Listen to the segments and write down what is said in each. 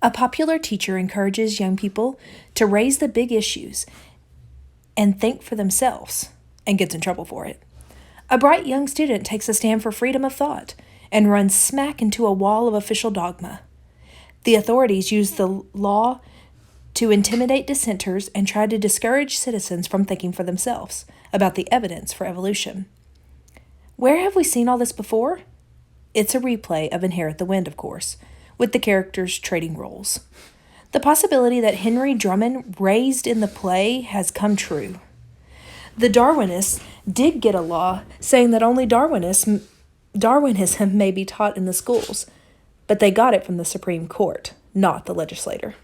A popular teacher encourages young people to raise the big issues and think for themselves, and gets in trouble for it. A bright young student takes a stand for freedom of thought and runs smack into a wall of official dogma. The authorities use the law to intimidate dissenters and try to discourage citizens from thinking for themselves about the evidence for evolution. Where have we seen all this before? It's a replay of Inherit the Wind, of course, with the characters trading roles. The possibility that Henry Drummond raised in the play has come true. The Darwinists did get a law saying that only Darwinism may be taught in the schools, but they got it from the Supreme Court, not the legislature.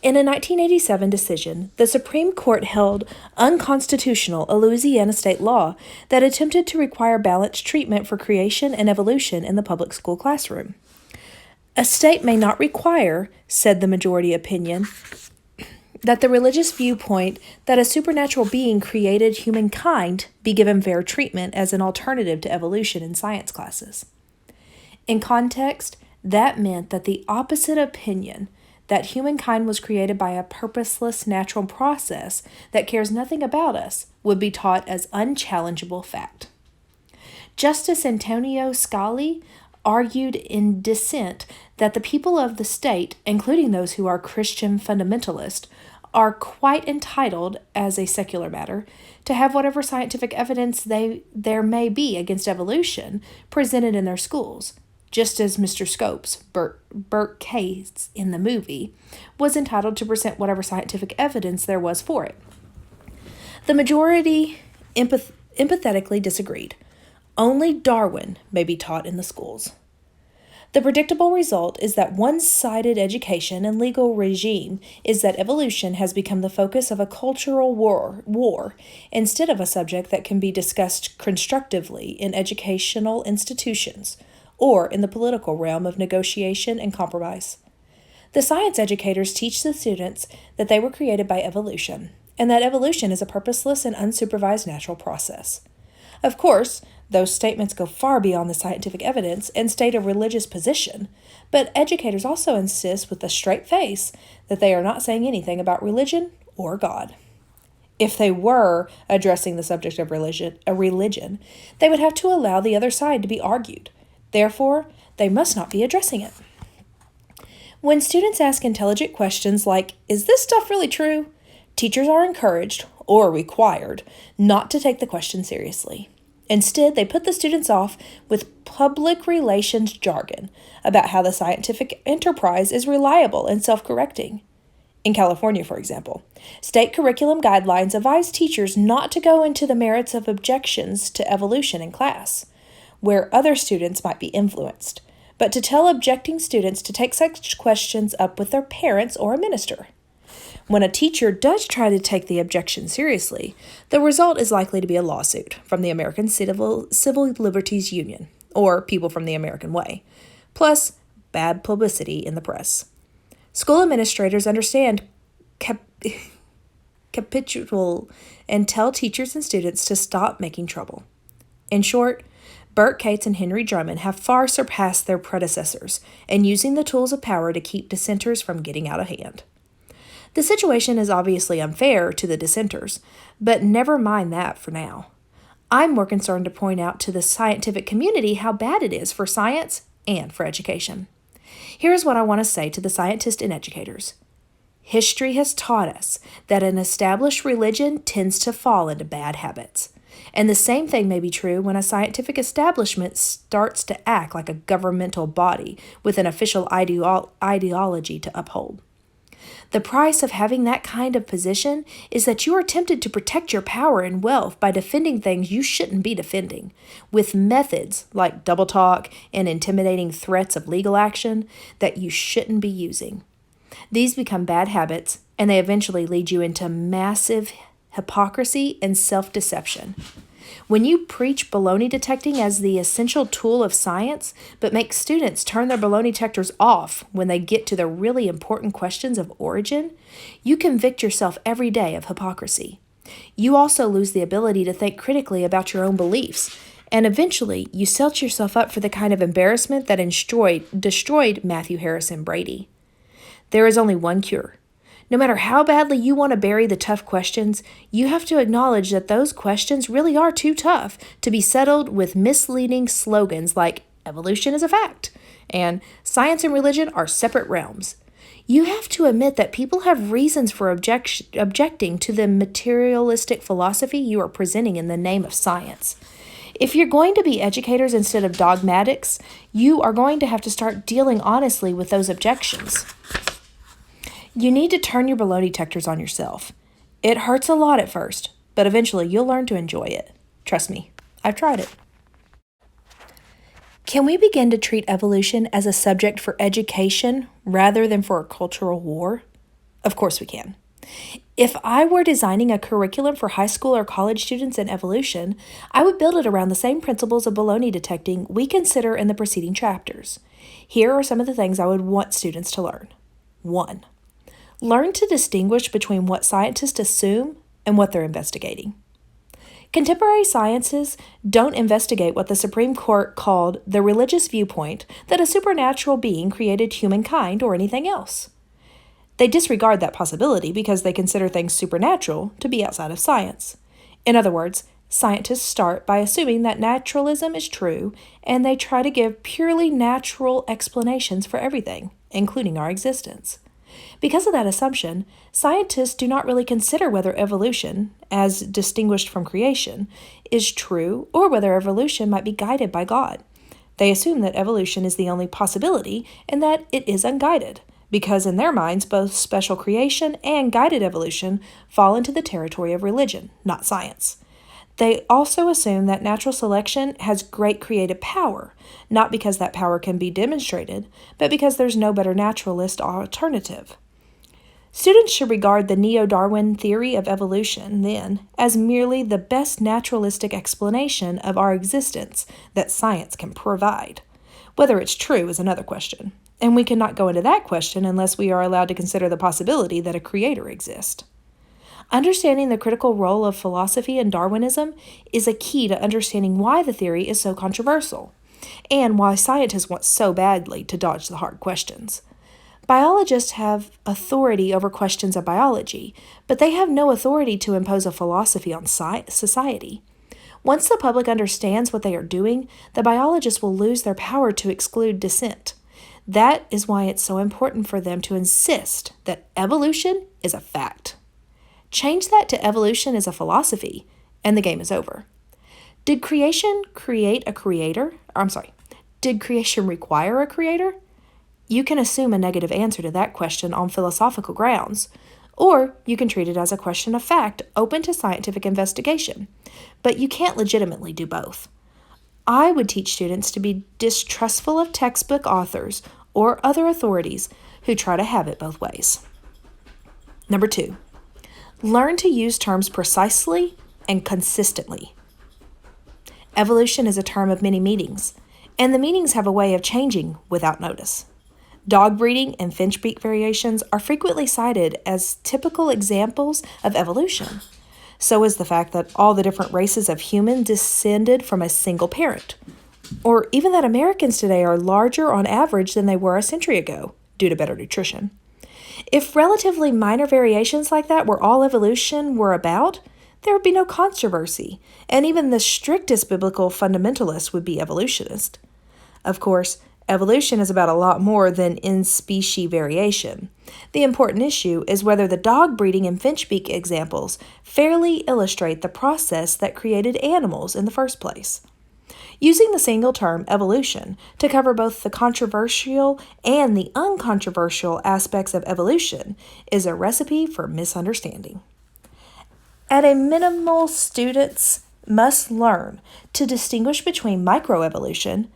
In a 1987 decision, the Supreme Court held unconstitutional a Louisiana state law that attempted to require balanced treatment for creation and evolution in the public school classroom. A state may not require, said the majority opinion, that the religious viewpoint that a supernatural being created humankind be given fair treatment as an alternative to evolution in science classes. In context, that meant that the opposite opinion, that humankind was created by a purposeless natural process that cares nothing about us, would be taught as unchallengeable fact. Justice Antonio Scali argued in dissent that the people of the state, including those who are Christian fundamentalists, are quite entitled, as a secular matter, to have whatever scientific evidence there may be against evolution presented in their schools, just as Mr. Scopes, Burt Cates in the movie, was entitled to present whatever scientific evidence there was for it. The majority empathetically disagreed. Only Darwin may be taught in the schools. The predictable result is that one-sided education and legal regime is that evolution has become the focus of a cultural war instead of a subject that can be discussed constructively in educational institutions or in the political realm of negotiation and compromise. The science educators teach the students that they were created by evolution, and that evolution is a purposeless and unsupervised natural process. Of course, those statements go far beyond the scientific evidence and state a religious position, but educators also insist with a straight face that they are not saying anything about religion or God. If they were addressing the subject of religion, they would have to allow the other side to be argued. Therefore, they must not be addressing it. When students ask intelligent questions like, "Is this stuff really true?" teachers are encouraged, or required, not to take the question seriously. Instead, they put the students off with public relations jargon about how the scientific enterprise is reliable and self-correcting. In California, for example, state curriculum guidelines advise teachers not to go into the merits of objections to evolution in class, where other students might be influenced, but to tell objecting students to take such questions up with their parents or a minister. When a teacher does try to take the objection seriously, the result is likely to be a lawsuit from the American Civil Liberties Union, or People from the American Way, plus bad publicity in the press. School administrators understand capitulate and tell teachers and students to stop making trouble. In short, Burt Cates and Henry Drummond have far surpassed their predecessors in using the tools of power to keep dissenters from getting out of hand. The situation is obviously unfair to the dissenters, but never mind that for now. I'm more concerned to point out to the scientific community how bad it is for science and for education. Here's what I want to say to the scientists and educators. History has taught us that an established religion tends to fall into bad habits. And the same thing may be true when a scientific establishment starts to act like a governmental body with an official ideology to uphold. The price of having that kind of position is that you are tempted to protect your power and wealth by defending things you shouldn't be defending, with methods like double talk and intimidating threats of legal action that you shouldn't be using. These become bad habits, and they eventually lead you into massive hypocrisy and self-deception. When you preach baloney detecting as the essential tool of science, but make students turn their baloney detectors off when they get to the really important questions of origin, you convict yourself every day of hypocrisy. You also lose the ability to think critically about your own beliefs, and eventually you set yourself up for the kind of embarrassment that destroyed Matthew Harrison Brady. There is only one cure. No matter how badly you want to bury the tough questions, you have to acknowledge that those questions really are too tough to be settled with misleading slogans like evolution is a fact and science and religion are separate realms. You have to admit that people have reasons for objecting to the materialistic philosophy you are presenting in the name of science. If you're going to be educators instead of dogmatics, you are going to have to start dealing honestly with those objections. You need to turn your baloney detectors on yourself. It hurts a lot at first, but eventually you'll learn to enjoy it. Trust me, I've tried it. Can we begin to treat evolution as a subject for education rather than for a cultural war? Of course we can. If I were designing a curriculum for high school or college students in evolution, I would build it around the same principles of baloney detecting we consider in the preceding chapters. Here are some of the things I would want students to learn. 1. Learn to distinguish between what scientists assume and what they're investigating. Contemporary sciences don't investigate what the Supreme Court called the religious viewpoint that a supernatural being created humankind or anything else. They disregard that possibility because they consider things supernatural to be outside of science. In other words, scientists start by assuming that naturalism is true, and they try to give purely natural explanations for everything, including our existence. Because of that assumption, scientists do not really consider whether evolution, as distinguished from creation, is true or whether evolution might be guided by God. They assume that evolution is the only possibility and that it is unguided, because in their minds both special creation and guided evolution fall into the territory of religion, not science. They also assume that natural selection has great creative power, not because that power can be demonstrated, but because there's no better naturalist alternative. Students should regard the neo-Darwin theory of evolution, then, as merely the best naturalistic explanation of our existence that science can provide. Whether it's true is another question, and we cannot go into that question unless we are allowed to consider the possibility that a creator exists. Understanding the critical role of philosophy in Darwinism is a key to understanding why the theory is so controversial, and why scientists want so badly to dodge the hard questions. Biologists have authority over questions of biology, but they have no authority to impose a philosophy on society. Once the public understands what they are doing, the biologists will lose their power to exclude dissent. That is why it's so important for them to insist that evolution is a fact. Change that to evolution is a philosophy, and the game is over. Did creation create a creator? Did creation require a creator? You can assume a negative answer to that question on philosophical grounds, or you can treat it as a question of fact open to scientific investigation, but you can't legitimately do both. I would teach students to be distrustful of textbook authors or other authorities who try to have it both ways. Number 2. Learn to use terms precisely and consistently. Evolution is a term of many meanings, and the meanings have a way of changing without notice. Dog breeding and finch beak variations are frequently cited as typical examples of evolution. So is the fact that all the different races of human descended from a single parent, or even that Americans today are larger on average than they were a century ago due to better nutrition. If relatively minor variations like that were all evolution were about, there would be no controversy, and even the strictest biblical fundamentalists would be evolutionist. Of course, evolution is about a lot more than in-species variation. The important issue is whether the dog breeding and finch beak examples fairly illustrate the process that created animals in the first place. Using the single term evolution to cover both the controversial and the uncontroversial aspects of evolution is a recipe for misunderstanding. At a minimal, students must learn to distinguish between microevolution,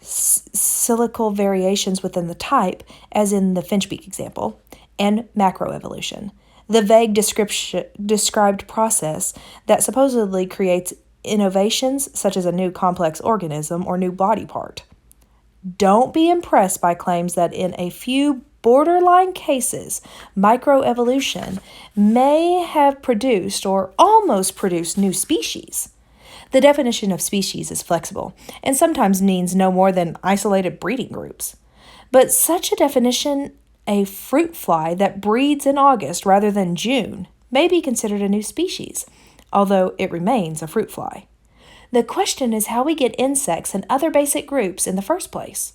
silical variations within the type, as in the finchbeak example, and macroevolution, the vague described process that supposedly creates innovations such as a new complex organism or new body part. Don't be impressed by claims that in a few borderline cases, microevolution may have produced or almost produced new species. The definition of species is flexible and sometimes means no more than isolated breeding groups. But such a definition, a fruit fly that breeds in August rather than June, may be considered a new species, although it remains a fruit fly. The question is how we get insects and other basic groups in the first place.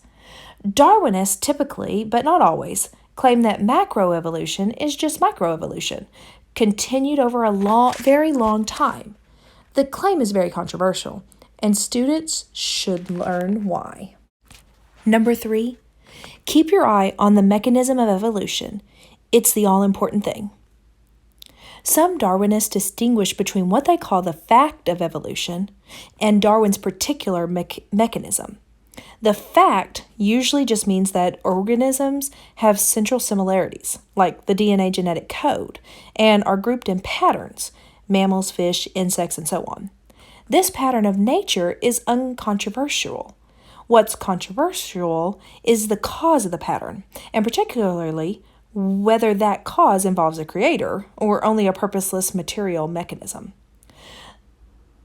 Darwinists typically, but not always, claim that macroevolution is just microevolution, continued over a very long time. The claim is very controversial, and students should learn why. Number 3, keep your eye on the mechanism of evolution. It's the all-important thing. Some Darwinists distinguish between what they call the fact of evolution and Darwin's particular mechanism. The fact usually just means that organisms have central similarities, like the DNA genetic code, and are grouped in patterns, mammals, fish, insects, and so on. This pattern of nature is uncontroversial. What's controversial is the cause of the pattern, and particularly whether that cause involves a creator or only a purposeless material mechanism.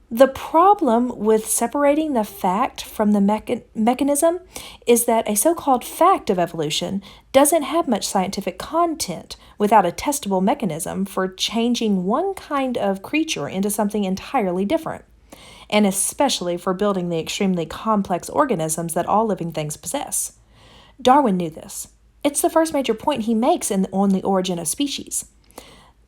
The problem with separating the fact from the mechanism is that a so-called fact of evolution doesn't have much scientific content without a testable mechanism for changing one kind of creature into something entirely different, and especially for building the extremely complex organisms that all living things possess. Darwin knew this. It's the first major point he makes on the origin of species.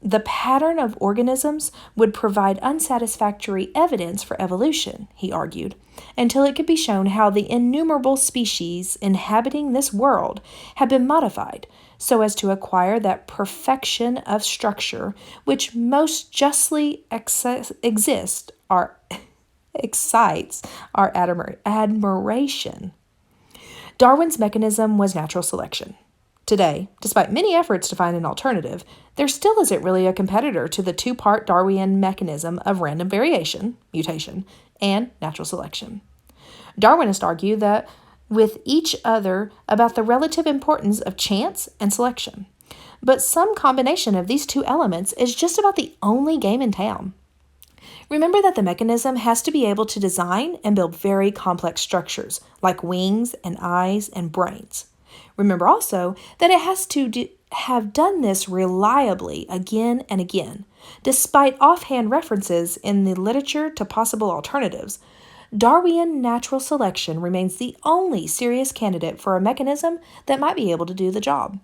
The pattern of organisms would provide unsatisfactory evidence for evolution, he argued, until it could be shown how the innumerable species inhabiting this world have been modified so as to acquire that perfection of structure which most justly excites our admiration. Darwin's mechanism was natural selection. Today, despite many efforts to find an alternative, there still isn't really a competitor to the two-part Darwinian mechanism of random variation, mutation, and natural selection. Darwinists argue that with each other about the relative importance of chance and selection, but some combination of these two elements is just about the only game in town. Remember that the mechanism has to be able to design and build very complex structures, like wings and eyes and brains. Remember also that it has to have done this reliably again and again. Despite offhand references in the literature to possible alternatives, Darwinian natural selection remains the only serious candidate for a mechanism that might be able to do the job.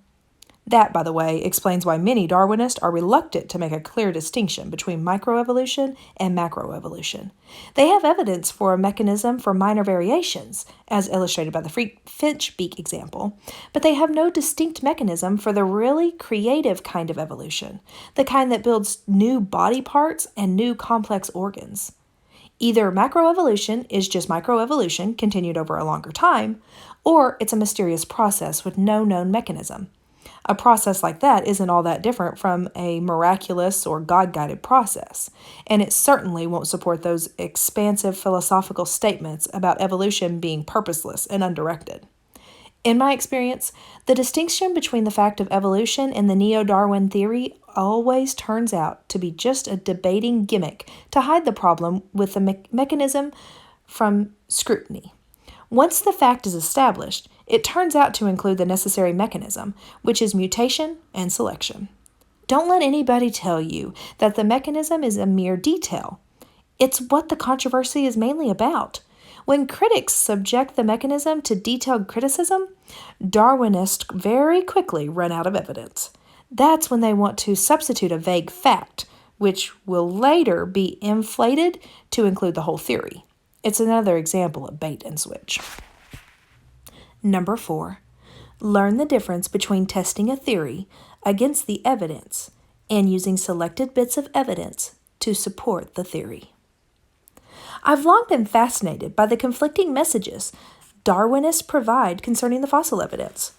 That, by the way, explains why many Darwinists are reluctant to make a clear distinction between microevolution and macroevolution. They have evidence for a mechanism for minor variations, as illustrated by the finch beak example, but they have no distinct mechanism for the really creative kind of evolution, the kind that builds new body parts and new complex organs. Either macroevolution is just microevolution continued over a longer time, or it's a mysterious process with no known mechanism. A process like that isn't all that different from a miraculous or God-guided process, and it certainly won't support those expansive philosophical statements about evolution being purposeless and undirected. In my experience, the distinction between the fact of evolution and the neo-Darwin theory always turns out to be just a debating gimmick to hide the problem with the mechanism from scrutiny. Once the fact is established, it turns out to include the necessary mechanism, which is mutation and selection. Don't let anybody tell you that the mechanism is a mere detail. It's what the controversy is mainly about. When critics subject the mechanism to detailed criticism, Darwinists very quickly run out of evidence. That's when they want to substitute a vague fact, which will later be inflated to include the whole theory. It's another example of bait and switch. Number 4, learn the difference between testing a theory against the evidence and using selected bits of evidence to support the theory. I've long been fascinated by the conflicting messages Darwinists provide concerning the fossil evidence.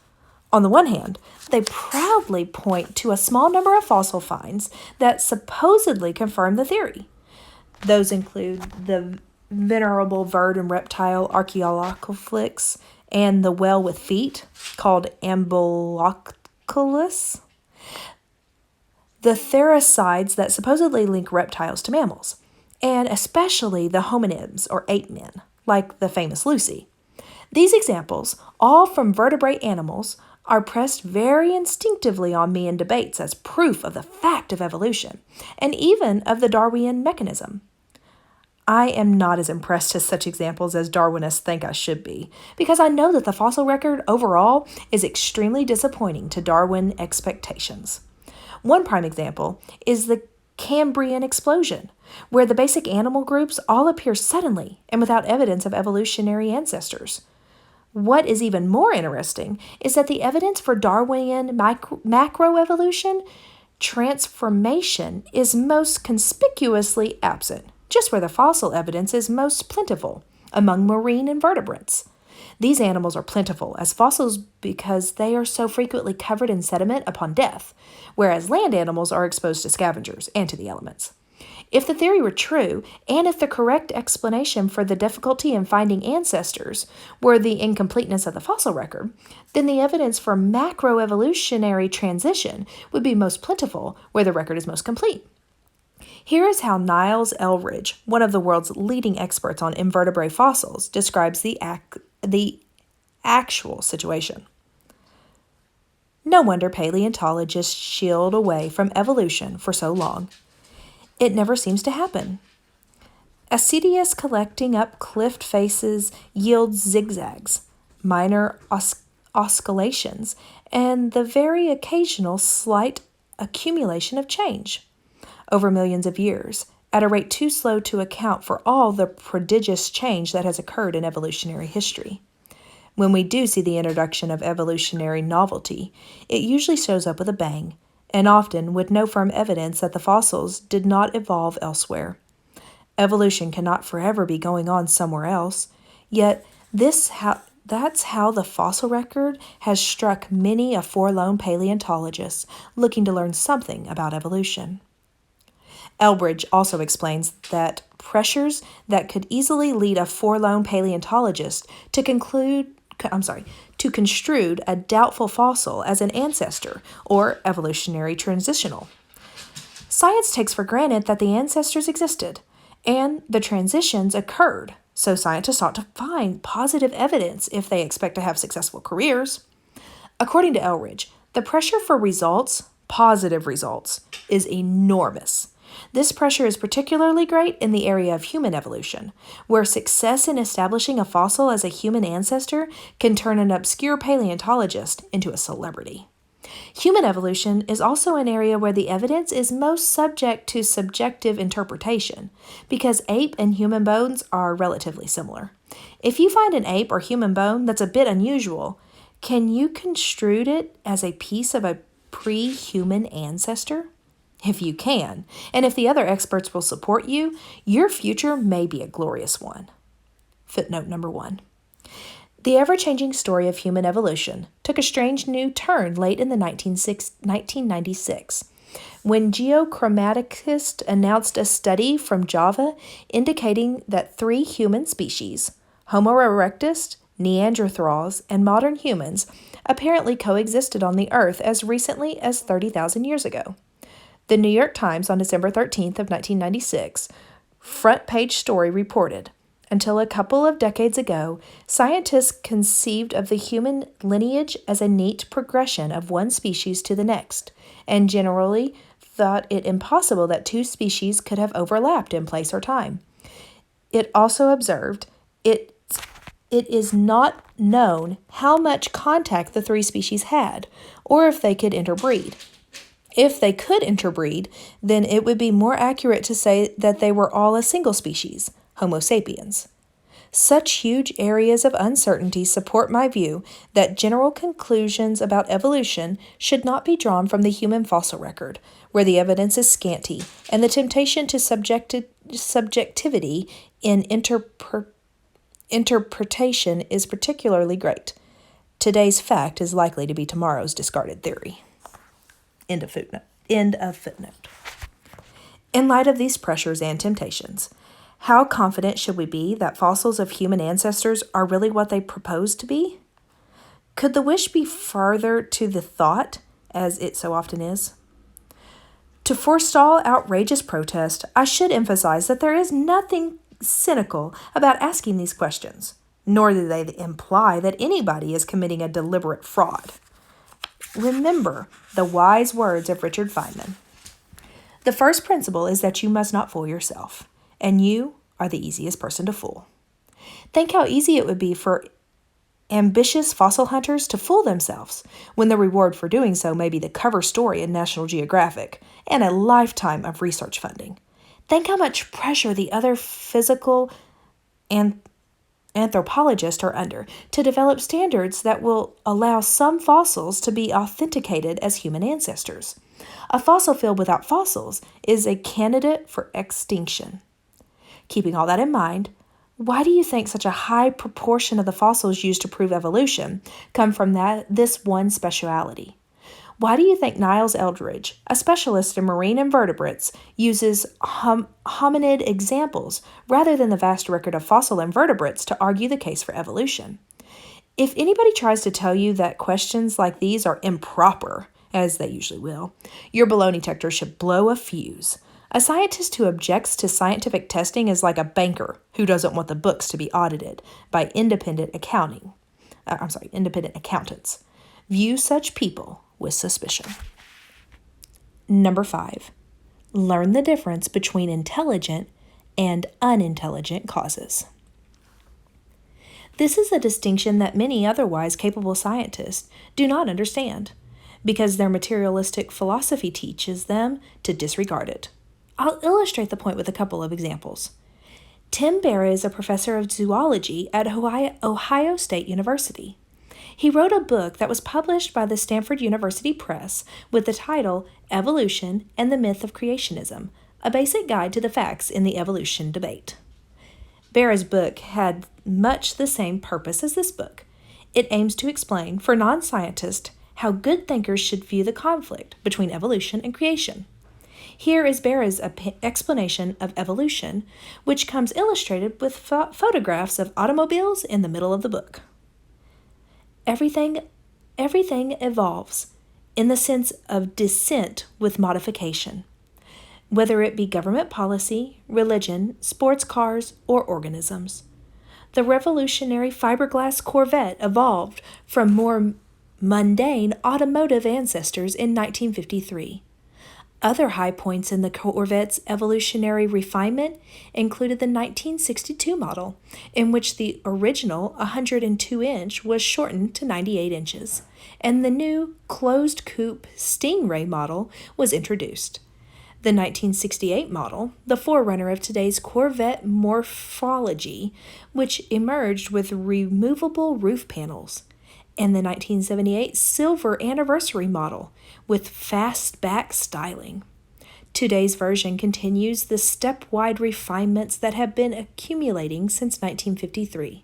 On the one hand, they proudly point to a small number of fossil finds that supposedly confirm the theory. Those include the venerable bird and reptile Archaeopteryx and the whale with feet called Amblyoculus, the therasides that supposedly link reptiles to mammals, and especially the hominids or ape men, like the famous Lucy. These examples, all from vertebrate animals, are pressed very instinctively on me in debates as proof of the fact of evolution, and even of the Darwinian mechanism. I am not as impressed as such examples as Darwinists think I should be, because I know that the fossil record overall is extremely disappointing to Darwin expectations. One prime example is the Cambrian explosion, where the basic animal groups all appear suddenly and without evidence of evolutionary ancestors. What is even more interesting is that the evidence for Darwinian macroevolution transformation is most conspicuously absent, just where the fossil evidence is most plentiful, among marine invertebrates. These animals are plentiful as fossils because they are so frequently covered in sediment upon death, whereas land animals are exposed to scavengers and to the elements. If the theory were true, and if the correct explanation for the difficulty in finding ancestors were the incompleteness of the fossil record, then the evidence for macroevolutionary transition would be most plentiful where the record is most complete. Here is how Niles Eldredge, one of the world's leading experts on invertebrate fossils, describes the actual situation. No wonder paleontologists shield away from evolution for so long. It never seems to happen. Assiduous collecting up cliff faces yields zigzags, minor oscillations, and the very occasional slight accumulation of change over millions of years, at a rate too slow to account for all the prodigious change that has occurred in evolutionary history. When we do see the introduction of evolutionary novelty, it usually shows up with a bang, and often with no firm evidence that the fossils did not evolve elsewhere. Evolution cannot forever be going on somewhere else, yet that's how the fossil record has struck many a forlorn paleontologist looking to learn something about evolution. Eldredge also explains that pressures that could easily lead a forlorn paleontologist to construe a doubtful fossil as an ancestor or evolutionary transitional. Science takes for granted that the ancestors existed and the transitions occurred, so scientists ought to find positive evidence if they expect to have successful careers. According to Eldredge, the pressure for results, positive results, is enormous. This pressure is particularly great in the area of human evolution, where success in establishing a fossil as a human ancestor can turn an obscure paleontologist into a celebrity. Human evolution is also an area where the evidence is most subject to subjective interpretation, because ape and human bones are relatively similar. If you find an ape or human bone that's a bit unusual, can you construe it as a piece of a pre-human ancestor? If you can, and if the other experts will support you, your future may be a glorious one. Footnote number 1. The ever-changing story of human evolution took a strange new turn late in the 1996, when geochromatists announced a study from Java indicating that 3 human species, Homo erectus, Neanderthals, and modern humans, apparently coexisted on the Earth as recently as 30,000 years ago. The New York Times on December 13th of 1996 front-page story reported, until a couple of decades ago, scientists conceived of the human lineage as a neat progression of one species to the next, and generally thought it impossible that 2 species could have overlapped in place or time. It also observed it is not known how much contact the 3 species had, or if they could interbreed. If they could interbreed, then it would be more accurate to say that they were all a single species, Homo sapiens. Such huge areas of uncertainty support my view that general conclusions about evolution should not be drawn from the human fossil record, where the evidence is scanty and the temptation to subjectivity in interpretation is particularly great. Today's fact is likely to be tomorrow's discarded theory. End of footnote. In light of these pressures and temptations, how confident should we be that fossils of human ancestors are really what they propose to be? Could the wish be farther to the thought, as it so often is? To forestall outrageous protest, I should emphasize that there is nothing cynical about asking these questions, nor do they imply that anybody is committing a deliberate fraud. Remember the wise words of Richard Feynman. The first principle is that you must not fool yourself, and you are the easiest person to fool. Think how easy it would be for ambitious fossil hunters to fool themselves when the reward for doing so may be the cover story in National Geographic and a lifetime of research funding. Think how much pressure the other physical and anthropologists are under to develop standards that will allow some fossils to be authenticated as human ancestors. A fossil field without fossils is a candidate for extinction. Keeping all that in mind, why do you think such a high proportion of the fossils used to prove evolution come from this one speciality? Why do you think Niles Eldredge, a specialist in marine invertebrates, uses hominid examples rather than the vast record of fossil invertebrates to argue the case for evolution? If anybody tries to tell you that questions like these are improper, as they usually will, your baloney detector should blow a fuse. A scientist who objects to scientific testing is like a banker who doesn't want the books to be audited by independent accountants. View such people with suspicion. Number 5, learn the difference between intelligent and unintelligent causes. This is a distinction that many otherwise capable scientists do not understand because their materialistic philosophy teaches them to disregard it. I'll illustrate the point with a couple of examples. Tim Berra is a professor of zoology at Ohio State University. He wrote a book that was published by the Stanford University Press with the title Evolution and the Myth of Creationism, a basic guide to the facts in the evolution debate. Berra's book had much the same purpose as this book. It aims to explain, for non-scientists, how good thinkers should view the conflict between evolution and creation. Here is Berra's explanation of evolution, which comes illustrated with photographs of automobiles in the middle of the book. Everything evolves in the sense of descent with modification, whether it be government policy, religion, sports cars, or organisms. The revolutionary fiberglass Corvette evolved from more mundane automotive ancestors in 1953. Other high points in the Corvette's evolutionary refinement included the 1962 model, in which the original 102-inch was shortened to 98 inches, and the new closed-coupe Stingray model was introduced. The 1968 model, the forerunner of today's Corvette morphology, which emerged with removable roof panels, and the 1978 Silver Anniversary model with fastback styling. Today's version continues the step-wide refinements that have been accumulating since 1953.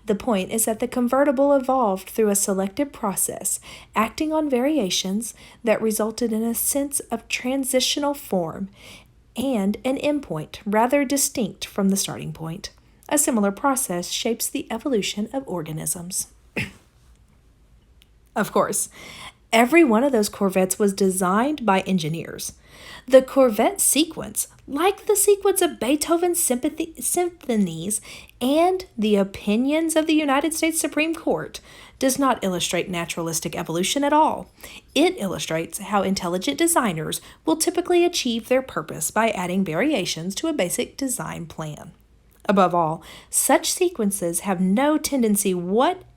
The point is that the convertible evolved through a selective process, acting on variations that resulted in a sense of transitional form and an endpoint rather distinct from the starting point. A similar process shapes the evolution of organisms. Of course, every one of those Corvettes was designed by engineers. The Corvette sequence, like the sequence of Beethoven's symphonies and the opinions of the United States Supreme Court, does not illustrate naturalistic evolution at all. It illustrates how intelligent designers will typically achieve their purpose by adding variations to a basic design plan. Above all, such sequences have no tendency whatever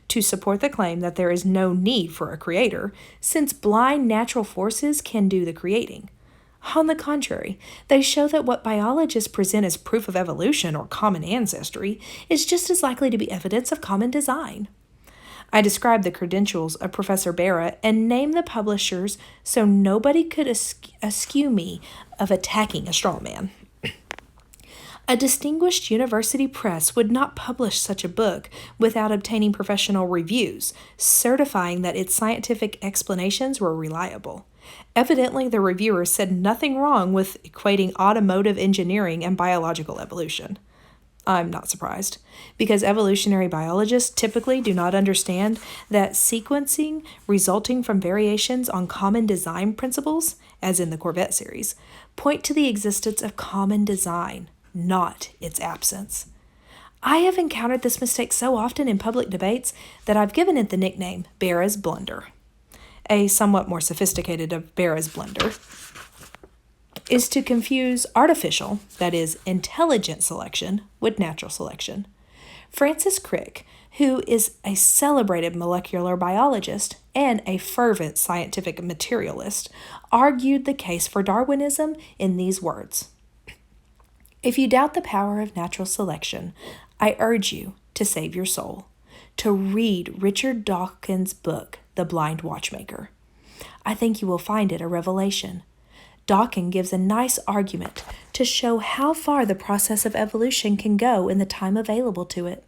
to support the claim that there is no need for a creator, since blind natural forces can do the creating. On the contrary, they show that what biologists present as proof of evolution or common ancestry is just as likely to be evidence of common design. I described the credentials of Professor Berra and named the publishers so nobody could accuse me of attacking a straw man. A distinguished university press would not publish such a book without obtaining professional reviews, certifying that its scientific explanations were reliable. Evidently, the reviewers said nothing wrong with equating automotive engineering and biological evolution. I'm not surprised, because evolutionary biologists typically do not understand that sequencing resulting from variations on common design principles, as in the Corvette series, point to the existence of common design, not its absence. I have encountered this mistake so often in public debates that I've given it the nickname Barra's Blunder. A somewhat more sophisticated of Barra's Blunder is to confuse artificial, that is, intelligent selection, with natural selection. Francis Crick, who is a celebrated molecular biologist and a fervent scientific materialist, argued the case for Darwinism in these words: "If you doubt the power of natural selection, I urge you, to save your soul, to read Richard Dawkins' book, The Blind Watchmaker. I think you will find it a revelation. Dawkins gives a nice argument to show how far the process of evolution can go in the time available to it.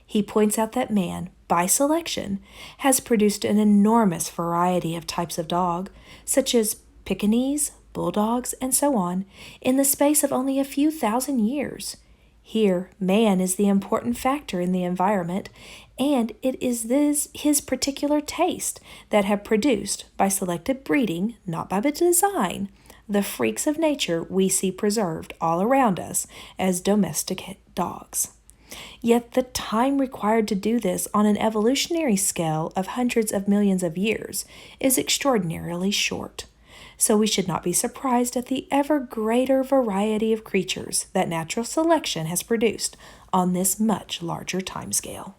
He points out that man, by selection, has produced an enormous variety of types of dog, such as Pekingese, bulldogs, and so on, in the space of only a few thousand years. Here, man is the important factor in the environment, and it is his particular taste that have produced, by selective breeding, not by design, the freaks of nature we see preserved all around us as domestic dogs. Yet the time required to do this on an evolutionary scale of hundreds of millions of years is extraordinarily short. So we should not be surprised at the ever greater variety of creatures that natural selection has produced on this much larger timescale."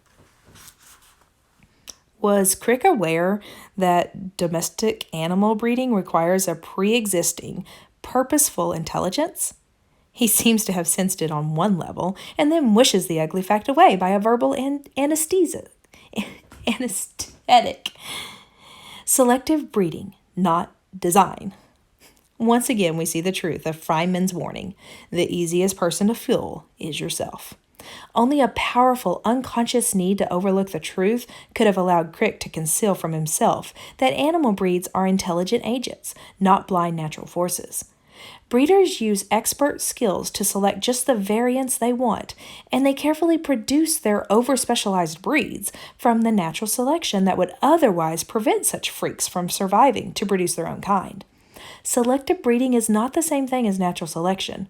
Was Crick aware that domestic animal breeding requires a pre-existing, purposeful intelligence? He seems to have sensed it on one level, and then wishes the ugly fact away by a verbal anesthetic. Selective breeding, not design. Once again, we see the truth of Feynman's warning: the easiest person to fool is yourself. Only a powerful, unconscious need to overlook the truth could have allowed Crick to conceal from himself that animal breeds are intelligent agents, not blind natural forces. Breeders use expert skills to select just the variants they want, and they carefully produce their over-specialized breeds from the natural selection that would otherwise prevent such freaks from surviving to produce their own kind. Selective breeding is not the same thing as natural selection,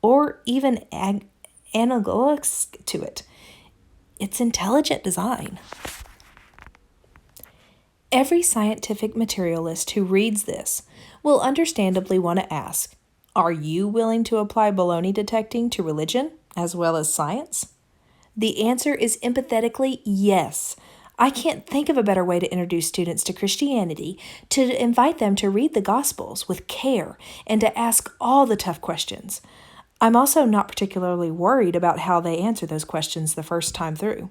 or even analogous to it. It's intelligent design. Every scientific materialist who reads this will understandably want to ask, are you willing to apply baloney detecting to religion as well as science? The answer is emphatically yes. I can't think of a better way to introduce students to Christianity, to invite them to read the Gospels with care and to ask all the tough questions. I'm also not particularly worried about how they answer those questions the first time through.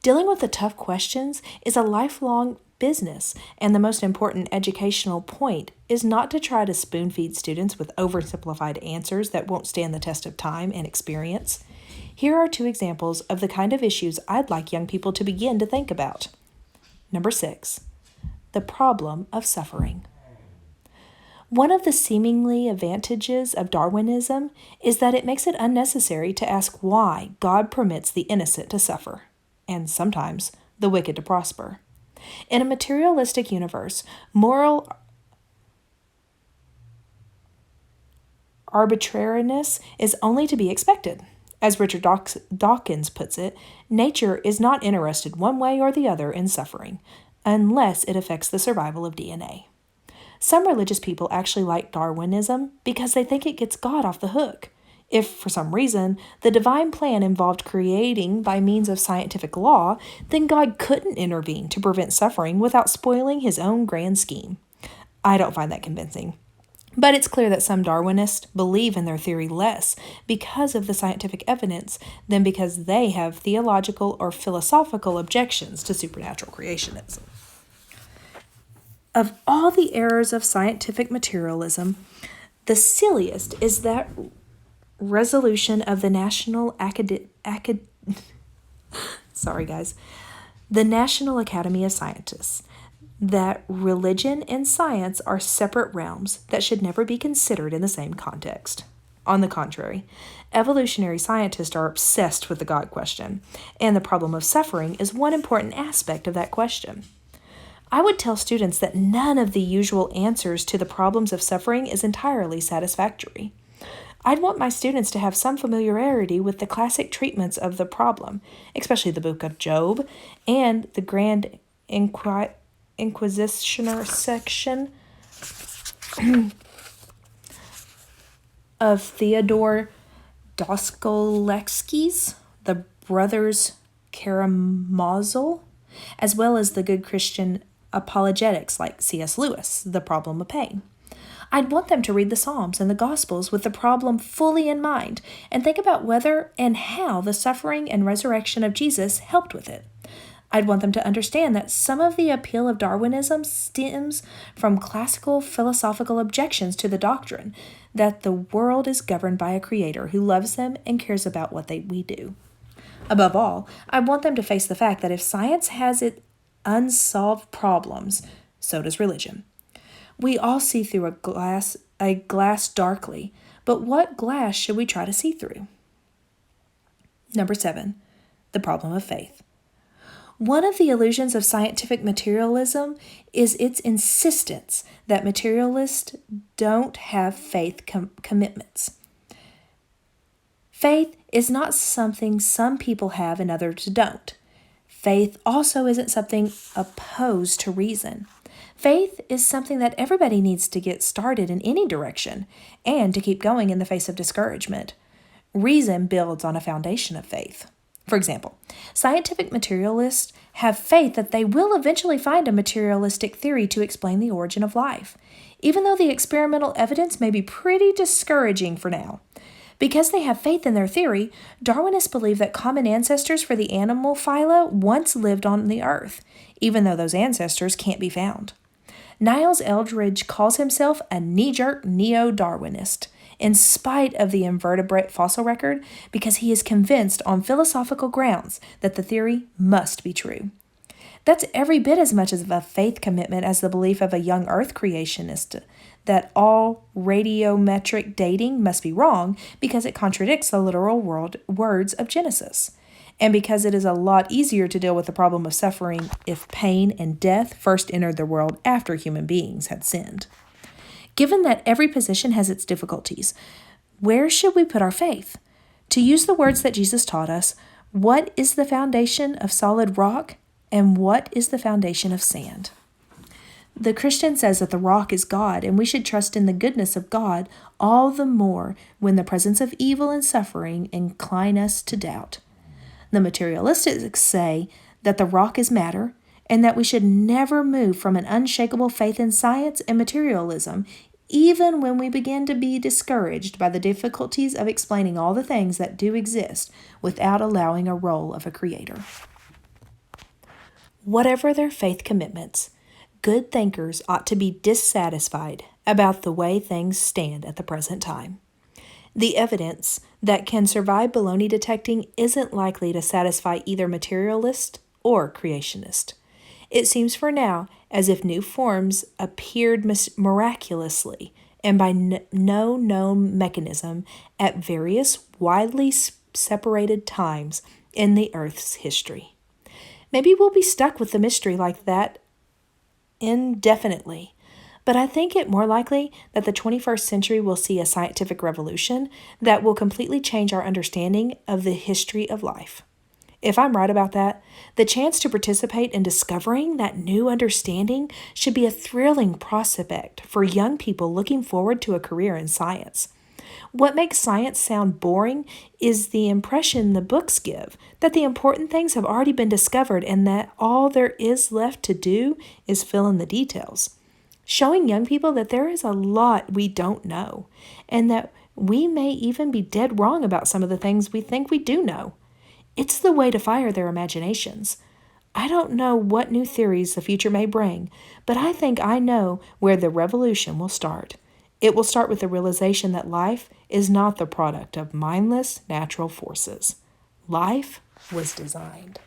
Dealing with the tough questions is a lifelong business, and the most important educational point is not to try to spoon-feed students with oversimplified answers that won't stand the test of time and experience. Here are 2 examples of the kind of issues I'd like young people to begin to think about. Number 6, the problem of suffering. One of the seemingly advantages of Darwinism is that it makes it unnecessary to ask why God permits the innocent to suffer, and sometimes the wicked to prosper. In a materialistic universe, moral arbitrariness is only to be expected. As Richard Dawkins puts it, nature is not interested one way or the other in suffering, unless it affects the survival of DNA. Some religious people actually like Darwinism because they think it gets God off the hook. If, for some reason, the divine plan involved creating by means of scientific law, then God couldn't intervene to prevent suffering without spoiling his own grand scheme. I don't find that convincing. But it's clear that some Darwinists believe in their theory less because of the scientific evidence than because they have theological or philosophical objections to supernatural creationism. Of all the errors of scientific materialism, the silliest is that resolution of the National the National Academy of Scientists, that religion and science are separate realms that should never be considered in the same context. On the contrary, evolutionary scientists are obsessed with the God question, and the problem of suffering is one important aspect of that question. I would tell students that none of the usual answers to the problems of suffering is entirely satisfactory. I'd want my students to have some familiarity with the classic treatments of the problem, especially the Book of Job and the Grand Inquisitioner section of Theodore Dostoevsky's The Brothers Karamazov, as well as the good Christian apologetics like C.S. Lewis, The Problem of Pain. I'd want them to read the Psalms and the Gospels with the problem fully in mind and think about whether and how the suffering and resurrection of Jesus helped with it. I'd want them to understand that some of the appeal of Darwinism stems from classical philosophical objections to the doctrine that the world is governed by a creator who loves them and cares about what we do. Above all, I want them to face the fact that if science has its unsolved problems, so does religion. We all see through a glass darkly, but what glass should we try to see through? Number 7, the problem of faith. One of the illusions of scientific materialism is its insistence that materialists don't have faith commitments. Faith is not something some people have and others don't. Faith also isn't something opposed to reason. Faith is something that everybody needs to get started in any direction and to keep going in the face of discouragement. Reason builds on a foundation of faith. For example, scientific materialists have faith that they will eventually find a materialistic theory to explain the origin of life, even though the experimental evidence may be pretty discouraging for now. Because they have faith in their theory, Darwinists believe that common ancestors for the animal phyla once lived on the earth, even though those ancestors can't be found. Niles Eldredge calls himself a knee-jerk neo-Darwinist, in spite of the invertebrate fossil record, because he is convinced on philosophical grounds that the theory must be true. That's every bit as much of a faith commitment as the belief of a young Earth creationist that all radiometric dating must be wrong because it contradicts the literal words of Genesis, and because it is a lot easier to deal with the problem of suffering if pain and death first entered the world after human beings had sinned. Given that every position has its difficulties, where should we put our faith? To use the words that Jesus taught us, what is the foundation of solid rock and what is the foundation of sand? The Christian says that the rock is God, and we should trust in the goodness of God all the more when the presence of evil and suffering incline us to doubt. The materialists say that the rock is matter, and that we should never move from an unshakable faith in science and materialism, even when we begin to be discouraged by the difficulties of explaining all the things that do exist without allowing a role of a creator. Whatever their faith commitments, good thinkers ought to be dissatisfied about the way things stand at the present time. The evidence that can survive baloney detecting isn't likely to satisfy either materialist or creationist. It seems for now as if new forms appeared miraculously and by no known mechanism at various widely separated times in the Earth's history. Maybe we'll be stuck with the mystery like that indefinitely, but I think it more likely that the 21st century will see a scientific revolution that will completely change our understanding of the history of life. If I'm right about that, the chance to participate in discovering that new understanding should be a thrilling prospect for young people looking forward to a career in science. What makes science sound boring is the impression the books give that the important things have already been discovered and that all there is left to do is fill in the details. Showing young people that there is a lot we don't know and that we may even be dead wrong about some of the things we think we do know. It's the way to fire their imaginations. I don't know what new theories the future may bring, but I think I know where the revolution will start. It will start with the realization that life is not the product of mindless natural forces. Life was designed.